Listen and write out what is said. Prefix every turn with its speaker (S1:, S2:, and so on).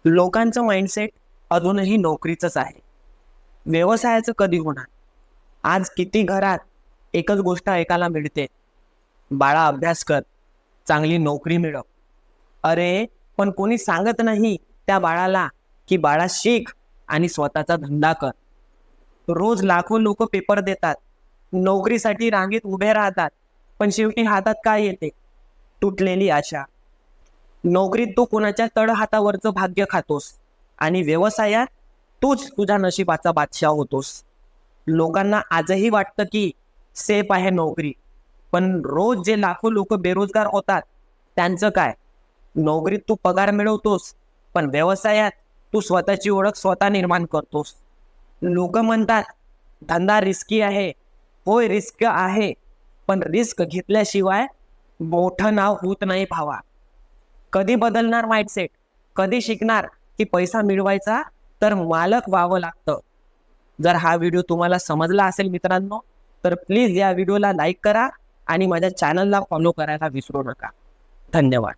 S1: लोकांचं माइंडसेट अजूनही नोकरीचंच आहे. व्यवसायाचं कधी होणार? आज किती घरात एकच गोष्ट ऐकायला मिळते, बाळा अभ्यास कर, चांगली नोकरी मिळव. अरे पण कोणी सांगत नाही त्या बाळाला की बाळा शिक आणि स्वतःचा धंदा कर. रोज लाखो लोक पेपर देतात, नोकरीसाठी रांगेत उभे राहतात, पण शेवटी हातात काय येते? तुटलेली आशा. नोकरीत तू कोणाच्या तळहातावरचं भाग्य खातोस आणि व्यवसायात तूच तुझ्या नशिबाचा बादशाह होतोस. लोकांना आजही वाटतं की सेफ आहे नोकरी, पण रोज जे लाखो लोक बेरोजगार होतात त्यांचं काय? नोकरीत तू पगार मिळवतोस, पण व्यवसायात तू स्वतःची ओळख स्वतः निर्माण करतोस. लोक म्हणतात धंदा रिस्की आहे. होय, रिस्क आहे, पण रिस्क घेतल्याशिवाय मोठं नाव होत नाही भावा. कधी बदलणार माइंडसेट? कधी शिकणार की पैसा मिळवायचा तर मालक व्हावं लागतं? जर हा व्हिडिओ तुम्हाला समजला असेल मित्रांनो, तर प्लीज या व्हिडिओला लाईक करा आणि माझ्या चॅनलला फॉलो करायला विसरू नका. धन्यवाद.